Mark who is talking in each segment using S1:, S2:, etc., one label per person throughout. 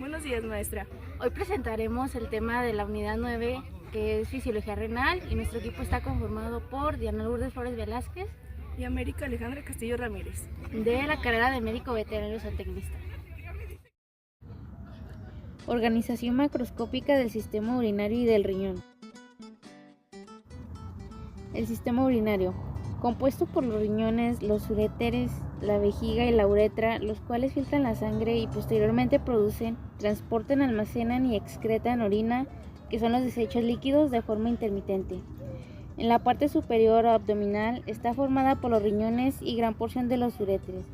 S1: Buenos días, maestra.
S2: Hoy presentaremos el tema de la unidad 9, que es fisiología renal, y nuestro equipo está conformado por Diana Lourdes Flores Velázquez
S1: Y América Alejandra Castillo Ramírez.
S2: de la carrera de médico veterinario zootecnista. Organización macroscópica del sistema urinario y del riñón. El sistema urinario, compuesto por los riñones, los uréteres, la vejiga y la uretra, los cuales filtran la sangre y posteriormente producen, transportan, almacenan y excretan orina, que son los desechos líquidos, de forma intermitente. En la parte superior o abdominal está formada por los riñones y gran porción de los uréteres.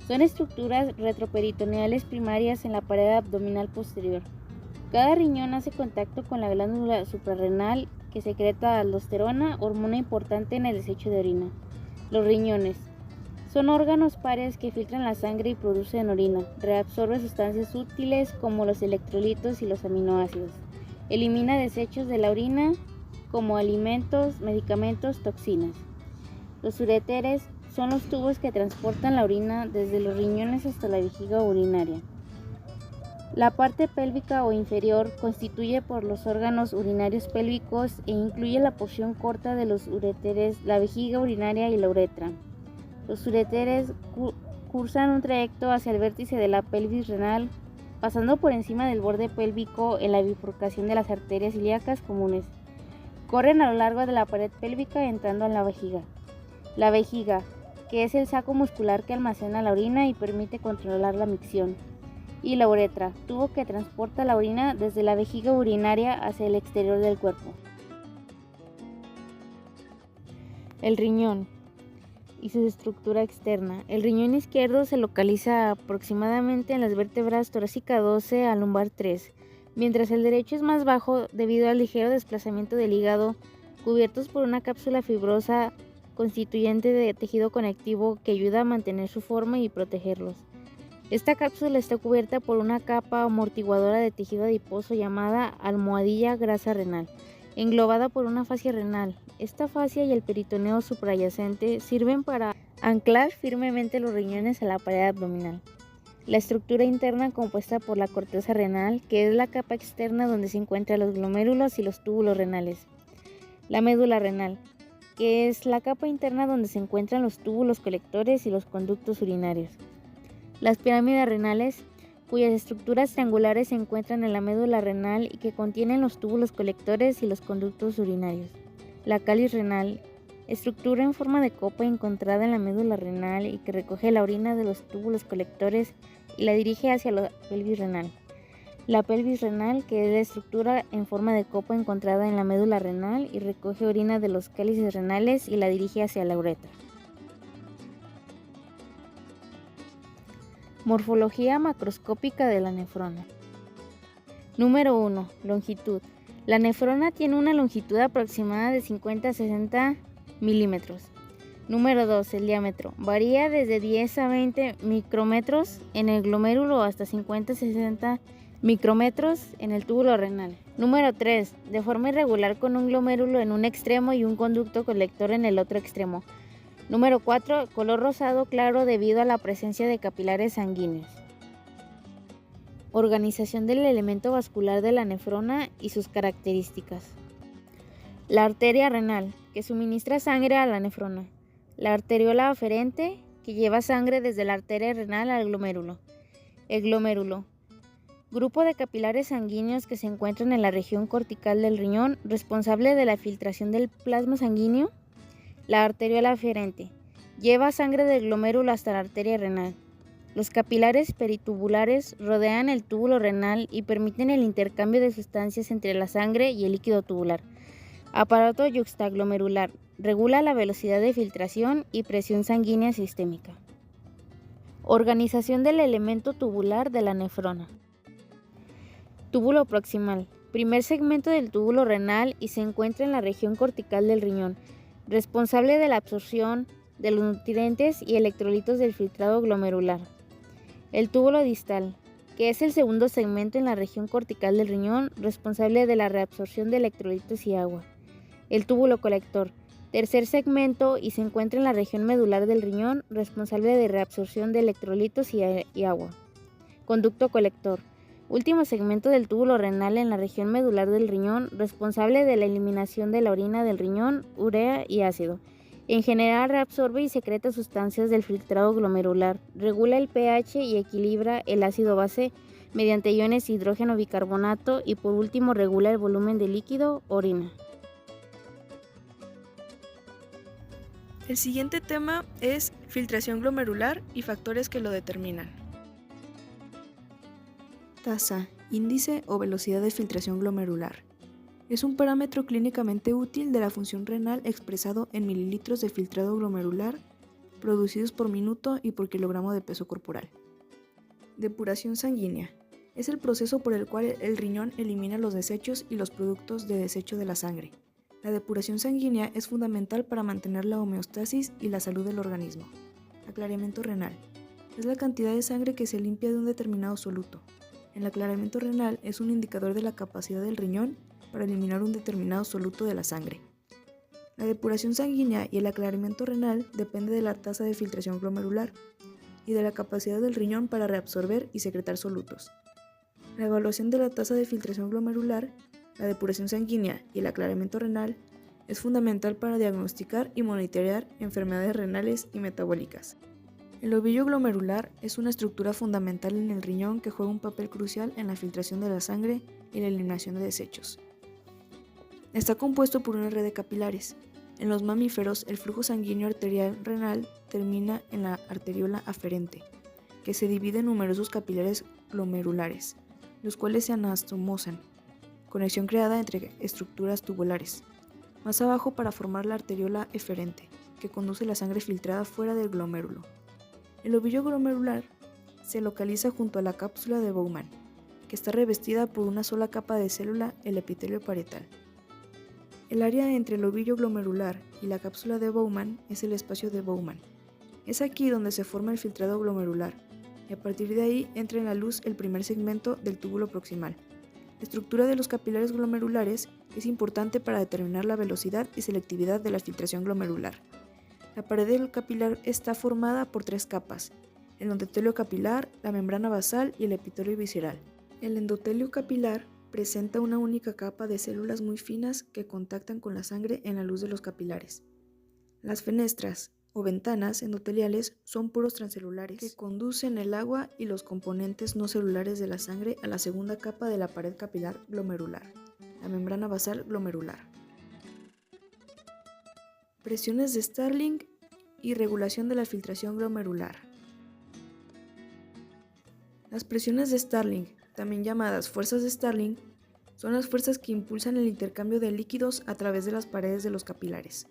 S2: Son estructuras retroperitoneales primarias en la pared abdominal posterior. Cada riñón hace contacto con la glándula suprarrenal, que secreta aldosterona, hormona importante en el desecho de orina. Los riñones son órganos pares que filtran la sangre y producen orina, reabsorbe sustancias útiles como los electrolitos y los aminoácidos, elimina desechos de la orina como alimentos, medicamentos, toxinas. Los uréteres son los tubos que transportan la orina desde los riñones hasta la vejiga urinaria. La parte pélvica o inferior constituye por los órganos urinarios pélvicos e incluye la porción corta de los uréteres, la vejiga urinaria y la uretra. Los uréteres cursan un trayecto hacia el vértice de la pelvis renal, pasando por encima del borde pélvico en la bifurcación de las arterias ilíacas comunes. Corren a lo largo de la pared pélvica entrando en la vejiga. La vejiga, que es el saco muscular que almacena la orina y permite controlar la micción. Y la uretra, tubo que transporta la orina desde la vejiga urinaria hacia el exterior del cuerpo. El riñón y su estructura externa. El riñón izquierdo se localiza aproximadamente en las vértebras torácica 12 a lumbar 3, mientras el derecho es más bajo debido al ligero desplazamiento del hígado, cubiertos por una cápsula fibrosa constituyente de tejido conectivo que ayuda a mantener su forma y protegerlos. Esta cápsula está cubierta por una capa amortiguadora de tejido adiposo llamada almohadilla grasa renal, englobada por una fascia renal. Esta fascia y el peritoneo suprayacente sirven para anclar firmemente los riñones a la pared abdominal. La estructura interna compuesta por la corteza renal, que es la capa externa donde se encuentran los glomérulos y los túbulos renales. La médula renal, que es la capa interna donde se encuentran los túbulos colectores y los conductos urinarios. Las pirámides renales, cuyas estructuras triangulares se encuentran en la médula renal y que contienen los túbulos colectores y los conductos urinarios. La cáliz renal, estructura en forma de copa encontrada en la médula renal y que recoge la orina de los túbulos colectores y la dirige hacia la pelvis renal. La pelvis renal, que es la estructura en forma de copa encontrada en la médula renal y recoge orina de los cálices renales y la dirige hacia la uretra. Morfología macroscópica de la nefrona. Número 1. Longitud. La nefrona tiene una longitud aproximada de 50 a 60 milímetros. Número 2. El diámetro. Varía desde 10 a 20 micrómetros en el glomérulo hasta 50 a 60 micrómetros en el túbulo renal. Número 3. De forma irregular con un glomérulo en un extremo y un conducto colector en el otro extremo. Número 4. Color rosado claro debido a la presencia de capilares sanguíneos. Organización del elemento vascular de la nefrona y sus características. La arteria renal, que suministra sangre a la nefrona. La arteriola aferente, que lleva sangre desde la arteria renal al glomérulo. El glomérulo, grupo de capilares sanguíneos que se encuentran en la región cortical del riñón, responsable de la filtración del plasma sanguíneo. La arteriola aferente, lleva sangre del glomérulo hasta la arteria renal. Los capilares peritubulares rodean el túbulo renal y permiten el intercambio de sustancias entre la sangre y el líquido tubular. Aparato yuxtaglomerular, regula la velocidad de filtración y presión sanguínea sistémica. Organización del elemento tubular de la nefrona. Túbulo proximal, primer segmento del túbulo renal y se encuentra en la región cortical del riñón, responsable de la absorción de los nutrientes y electrolitos del filtrado glomerular. El túbulo distal, que es el segundo segmento en la región cortical del riñón, responsable de la reabsorción de electrolitos y agua. El túbulo colector, tercer segmento y se encuentra en la región medular del riñón, responsable de reabsorción de electrolitos y agua. Conducto colector, último segmento del túbulo renal en la región medular del riñón, responsable de la eliminación de la orina del riñón, urea y ácido. En general reabsorbe y secreta sustancias del filtrado glomerular, regula el pH y equilibra el ácido base mediante iones hidrógeno bicarbonato y por último regula el volumen de líquido orina.
S1: El siguiente tema es filtración glomerular y factores que lo determinan. Tasa, índice o velocidad de filtración glomerular. Es un parámetro clínicamente útil de la función renal expresado en mililitros de filtrado glomerular producidos por minuto y por kilogramo de peso corporal. Depuración sanguínea. Es el proceso por el cual el riñón elimina los desechos y los productos de desecho de la sangre. La depuración sanguínea es fundamental para mantener la homeostasis y la salud del organismo. Aclaramiento renal. Es la cantidad de sangre que se limpia de un determinado soluto. El aclaramiento renal es un indicador de la capacidad del riñón para eliminar un determinado soluto de la sangre. La depuración sanguínea y el aclaramiento renal depende de la tasa de filtración glomerular y de la capacidad del riñón para reabsorber y secretar solutos. La evaluación de la tasa de filtración glomerular, la depuración sanguínea y el aclaramiento renal es fundamental para diagnosticar y monitorear enfermedades renales y metabólicas. El ovillo glomerular es una estructura fundamental en el riñón que juega un papel crucial en la filtración de la sangre y la eliminación de desechos. Está compuesto por una red de capilares. En los mamíferos, el flujo sanguíneo arterial renal termina en la arteriola aferente, que se divide en numerosos capilares glomerulares, los cuales se anastomozan, conexión creada entre estructuras tubulares. Más abajo para formar la arteriola eferente, que conduce la sangre filtrada fuera del glomérulo. El ovillo glomerular se localiza junto a la cápsula de Bowman, que está revestida por una sola capa de célula, el epitelio parietal. El área entre el ovillo glomerular y la cápsula de Bowman es el espacio de Bowman. Es aquí donde se forma el filtrado glomerular, y a partir de ahí entra en la luz el primer segmento del túbulo proximal. La estructura de los capilares glomerulares es importante para determinar la velocidad y selectividad de la filtración glomerular. La pared del capilar está formada por 3 capas: el endotelio capilar, la membrana basal y el epitelio visceral. El endotelio capilar presenta una única capa de células muy finas que contactan con la sangre en la luz de los capilares. Las fenestras o ventanas endoteliales son poros transcelulares que conducen el agua y los componentes no celulares de la sangre a la segunda capa de la pared capilar glomerular, la membrana basal glomerular. Presiones de Starling y regulación de la filtración glomerular. Las presiones de Starling, también llamadas fuerzas de Starling, son las fuerzas que impulsan el intercambio de líquidos a través de las paredes de los capilares.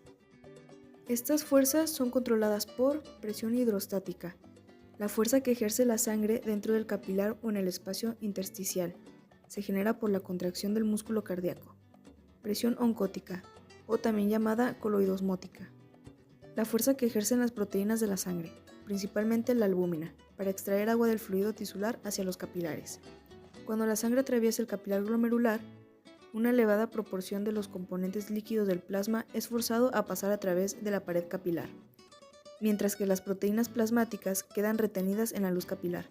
S1: Estas fuerzas son controladas por presión hidrostática, la fuerza que ejerce la sangre dentro del capilar o en el espacio intersticial. Se genera por la contracción del músculo cardíaco. Presión oncótica, o también llamada coloidosmótica, la fuerza que ejercen las proteínas de la sangre, principalmente la albúmina, para extraer agua del fluido tisular hacia los capilares. Cuando la sangre atraviesa el capilar glomerular, una elevada proporción de los componentes líquidos del plasma es forzado a pasar a través de la pared capilar, mientras que las proteínas plasmáticas quedan retenidas en la luz capilar.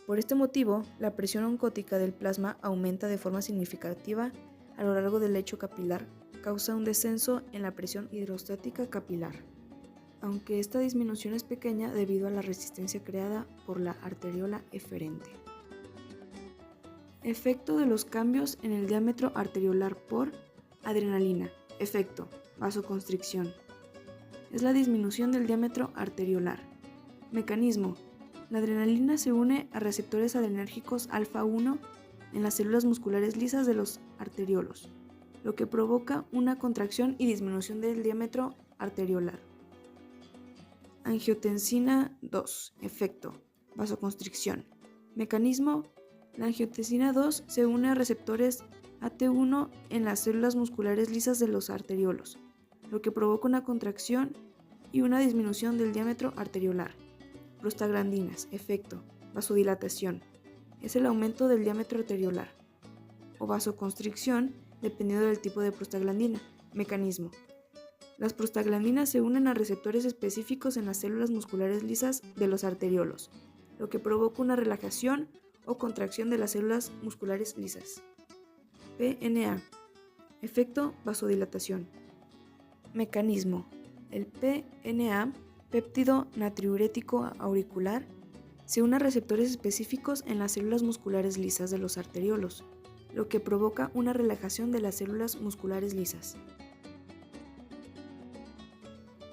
S1: Por este motivo, la presión oncótica del plasma aumenta de forma significativa a lo largo del lecho capilar, causa un descenso en la presión hidrostática capilar, aunque esta disminución es pequeña debido a la resistencia creada por la arteriola eferente. Efecto de los cambios en el diámetro arteriolar por adrenalina. Efecto: vasoconstricción. Es la disminución del diámetro arteriolar. Mecanismo: la adrenalina se une a receptores adrenérgicos alfa 1 en las células musculares lisas de los arteriolos, lo que provoca una contracción y disminución del diámetro arteriolar. Angiotensina 2. Efecto: vasoconstricción. Mecanismo: la angiotensina 2 se une a receptores AT1 en las células musculares lisas de los arteriolos, lo que provoca una contracción y una disminución del diámetro arteriolar. Prostaglandinas. Efecto: vasodilatación. Es el aumento del diámetro arteriolar. O vasoconstricción, dependiendo del tipo de prostaglandina. Mecanismo: las prostaglandinas se unen a receptores específicos en las células musculares lisas de los arteriolos, lo que provoca una relajación o contracción de las células musculares lisas. PNA. Efecto vasodilatación. Mecanismo. El PNA, péptido natriurético auricular, se une a receptores específicos en las células musculares lisas de los arteriolos, lo que provoca una relajación de las células musculares lisas.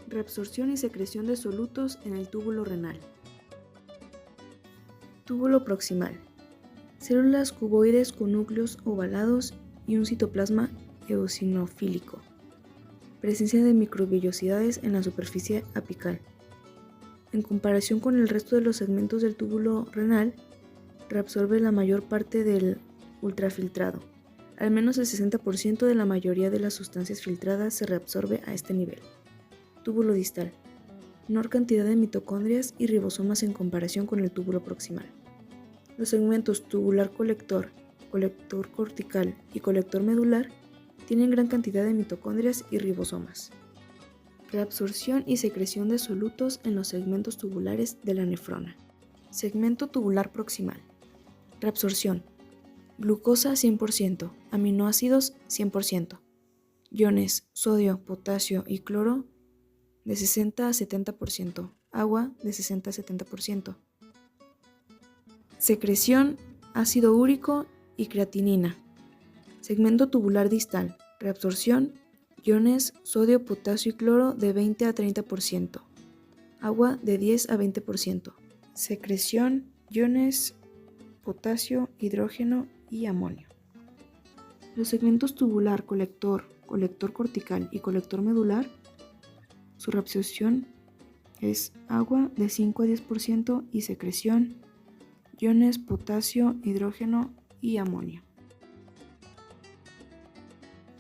S1: Reabsorción y secreción de solutos en el túbulo renal. Túbulo proximal. Células cuboides con núcleos ovalados y un citoplasma eosinofílico. Presencia de microvellosidades en la superficie apical. En comparación con el resto de los segmentos del túbulo renal, reabsorbe la mayor parte del ultrafiltrado. Al menos el 60% de la mayoría de las sustancias filtradas se reabsorbe a este nivel. Túbulo distal. Menor cantidad de mitocondrias y ribosomas en comparación con el túbulo proximal. Los segmentos tubular colector, colector cortical y colector medular tienen gran cantidad de mitocondrias y ribosomas. Reabsorción y secreción de solutos en los segmentos tubulares de la nefrona. Segmento tubular proximal. Reabsorción. Glucosa 100%, aminoácidos 100%, iones sodio, potasio y cloro de 60 a 70%, agua de 60 a 70%. Secreción, ácido úrico y creatinina. Segmento tubular distal. Reabsorción, iones sodio, potasio y cloro de 20 a 30%, agua de 10 a 20%. Secreción, iones, potasio, hidrógeno y amonio. Los segmentos tubular colector, colector cortical y colector medular, su reabsorción es agua de 5 a 10% y secreción, iones, potasio, hidrógeno y amonio.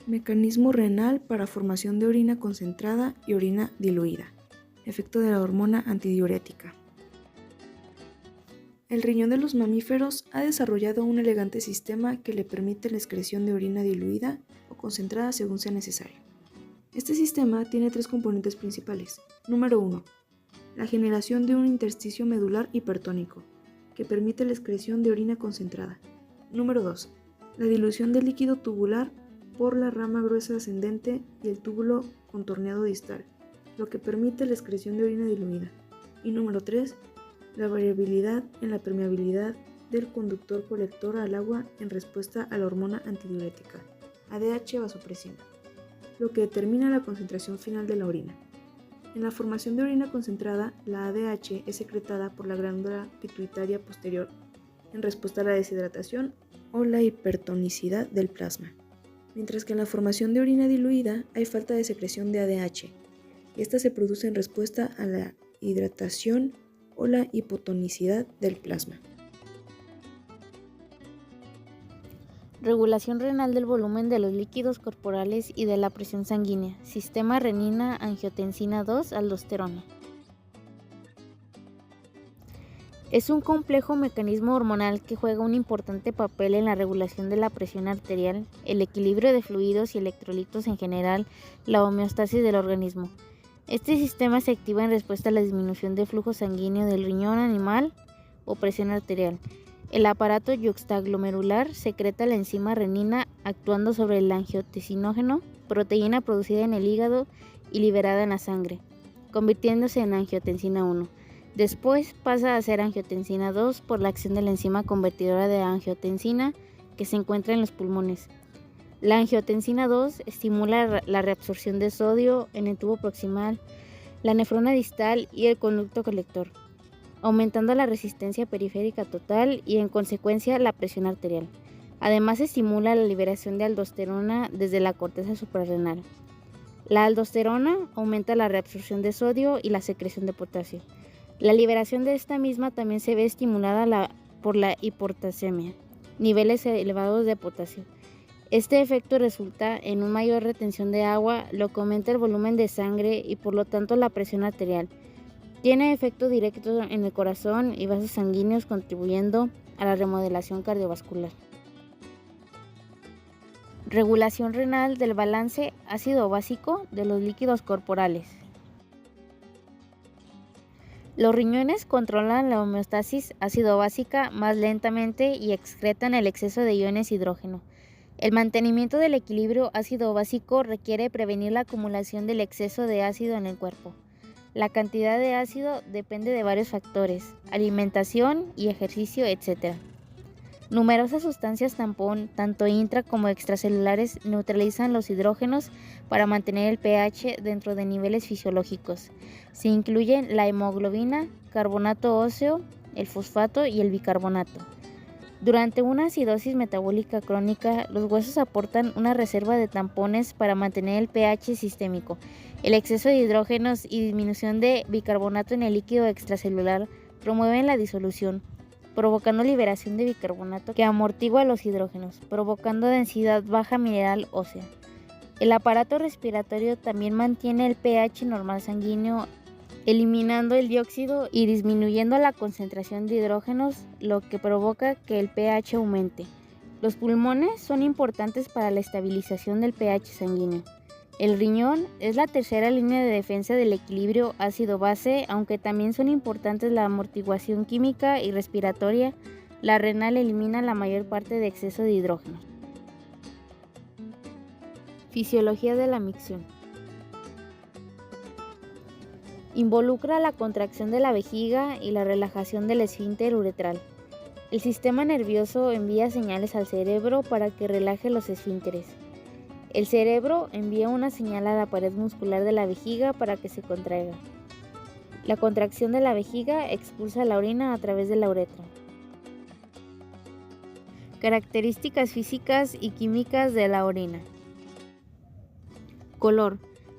S1: Mecanismo renal para formación de orina concentrada y orina diluida. Efecto de la hormona antidiurética. El riñón de los mamíferos ha desarrollado un elegante sistema que le permite la excreción de orina diluida o concentrada según sea necesario. Este sistema tiene tres componentes principales. Número 1. La generación de un intersticio medular hipertónico, que permite la excreción de orina concentrada. Número 2. La dilución del líquido tubular por la rama gruesa ascendente y el túbulo contorneado distal, lo que permite la excreción de orina diluida. Y número 3. La variabilidad en la permeabilidad del conductor colector al agua en respuesta a la hormona antidiurética, ADH vasopresina, lo que determina la concentración final de la orina. En la formación de orina concentrada, la ADH es secretada por la glándula pituitaria posterior en respuesta a la deshidratación o la hipertonicidad del plasma, mientras que en la formación de orina diluida hay falta de secreción de ADH, y esta se produce en respuesta a la hidratación o la hipotonicidad del plasma.
S2: Regulación renal del volumen de los líquidos corporales y de la presión sanguínea. Sistema renina-angiotensina 2, aldosterona. Es un complejo mecanismo hormonal que juega un importante papel en la regulación de la presión arterial, el equilibrio de fluidos y electrolitos en general, la homeostasis del organismo. Este sistema se activa en respuesta a la disminución de flujo sanguíneo del riñón animal o presión arterial. El aparato yuxtaglomerular secreta la enzima renina actuando sobre el angiotensinógeno, proteína producida en el hígado y liberada en la sangre, convirtiéndose en angiotensina 1. Después pasa a ser angiotensina 2 por la acción de la enzima convertidora de angiotensina que se encuentra en los pulmones. La angiotensina 2 estimula la reabsorción de sodio en el tubo proximal, la nefrona distal y el conducto colector, aumentando la resistencia periférica total y en consecuencia la presión arterial. Además estimula la liberación de aldosterona desde la corteza suprarrenal. La aldosterona aumenta la reabsorción de sodio y la secreción de potasio. La liberación de esta misma también se ve estimulada por la hipotasemia, niveles elevados de potasio. Este efecto resulta en una mayor retención de agua, lo que aumenta el volumen de sangre y por lo tanto la presión arterial. Tiene efecto directo en el corazón y vasos sanguíneos, contribuyendo a la remodelación cardiovascular. Regulación renal del balance ácido básico de los líquidos corporales. Los riñones controlan la homeostasis ácido-básica más lentamente y excretan el exceso de iones hidrógeno. El mantenimiento del equilibrio ácido-básico requiere prevenir la acumulación del exceso de ácido en el cuerpo. La cantidad de ácido depende de varios factores, alimentación y ejercicio, etc. Numerosas sustancias tampón, tanto intra como extracelulares, neutralizan los hidrógenos para mantener el pH dentro de niveles fisiológicos. Se incluyen la hemoglobina, carbonato óseo, el fosfato y el bicarbonato. Durante una acidosis metabólica crónica, los huesos aportan una reserva de tampones para mantener el pH sistémico. El exceso de hidrógenos y disminución de bicarbonato en el líquido extracelular promueven la disolución, provocando liberación de bicarbonato que amortigua los hidrógenos, provocando densidad baja mineral ósea. El aparato respiratorio también mantiene el pH normal sanguíneo, eliminando el dióxido y disminuyendo la concentración de hidrógenos, lo que provoca que el pH aumente. Los pulmones son importantes para la estabilización del pH sanguíneo. El riñón es la tercera línea de defensa del equilibrio ácido-base, aunque también son importantes la amortiguación química y respiratoria. La renal elimina la mayor parte de exceso de hidrógeno. Fisiología de la micción. Involucra la contracción de la vejiga y la relajación del esfínter uretral. El sistema nervioso envía señales al cerebro para que relaje los esfínteres. El cerebro envía una señal a la pared muscular de la vejiga para que se contraiga. La contracción de la vejiga expulsa la orina a través de la uretra. Características físicas y químicas de la orina. Color.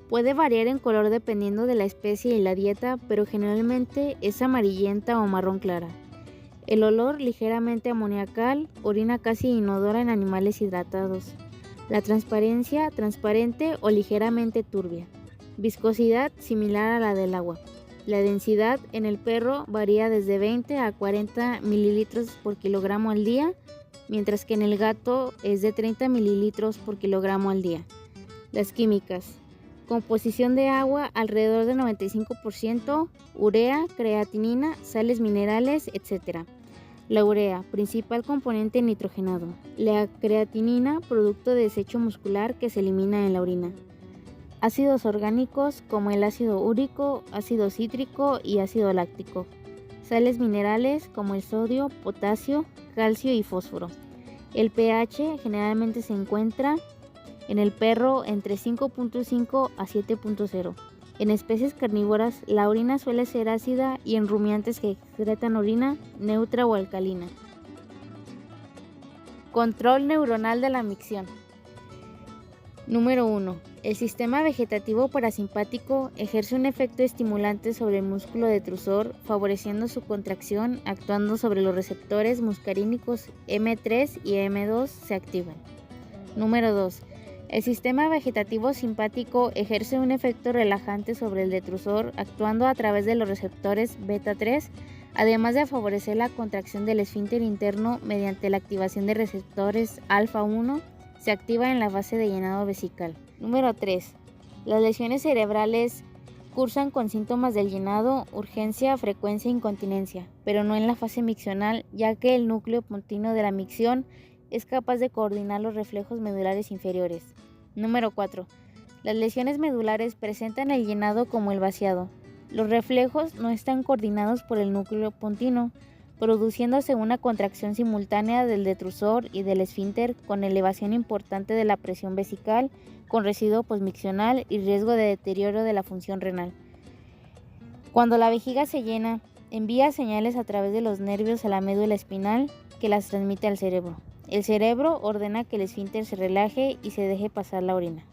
S2: Puede variar en color dependiendo de la especie y la dieta, pero generalmente es amarillenta o marrón clara. El olor ligeramente amoniacal, orina casi inodora en animales hidratados. La transparencia, transparente o ligeramente turbia. Viscosidad similar a la del agua. La densidad en el perro varía desde 20 a 40 mililitros por kilogramo al día, mientras que en el gato es de 30 mililitros por kilogramo al día. Las químicas. Composición de agua alrededor del 95%, urea, creatinina, sales minerales, etc. La urea, principal componente nitrogenado. La creatinina, producto de desecho muscular que se elimina en la orina. Ácidos orgánicos como el ácido úrico, ácido cítrico y ácido láctico. Sales minerales como el sodio, potasio, calcio y fósforo. El pH generalmente se encuentra en el perro entre 5.5 a 7.0. En especies carnívoras, la orina suele ser ácida y en rumiantes que excretan orina, neutra o alcalina. Control neuronal de la micción. Número 1. El sistema vegetativo parasimpático ejerce un efecto estimulante sobre el músculo detrusor, favoreciendo su contracción, actuando sobre los receptores muscarínicos M3 y M2 se activan. Número 2. El sistema vegetativo simpático ejerce un efecto relajante sobre el detrusor, actuando a través de los receptores beta 3, además de favorecer la contracción del esfínter interno mediante la activación de receptores alfa 1, se activa en la fase de llenado vesical. Número 3. Las lesiones cerebrales cursan con síntomas del llenado, urgencia, frecuencia e incontinencia, pero no en la fase miccional, ya que el núcleo pontino de la micción es capaz de coordinar los reflejos medulares inferiores. Número 4. Las lesiones medulares presentan el llenado como el vaciado. Los reflejos no están coordinados por el núcleo pontino, produciéndose una contracción simultánea del detrusor y del esfínter con elevación importante de la presión vesical, con residuo posmiccional y riesgo de deterioro de la función renal. Cuando la vejiga se llena, envía señales a través de los nervios a la médula espinal que las transmite al cerebro. El cerebro ordena que el esfínter se relaje y se deje pasar la orina.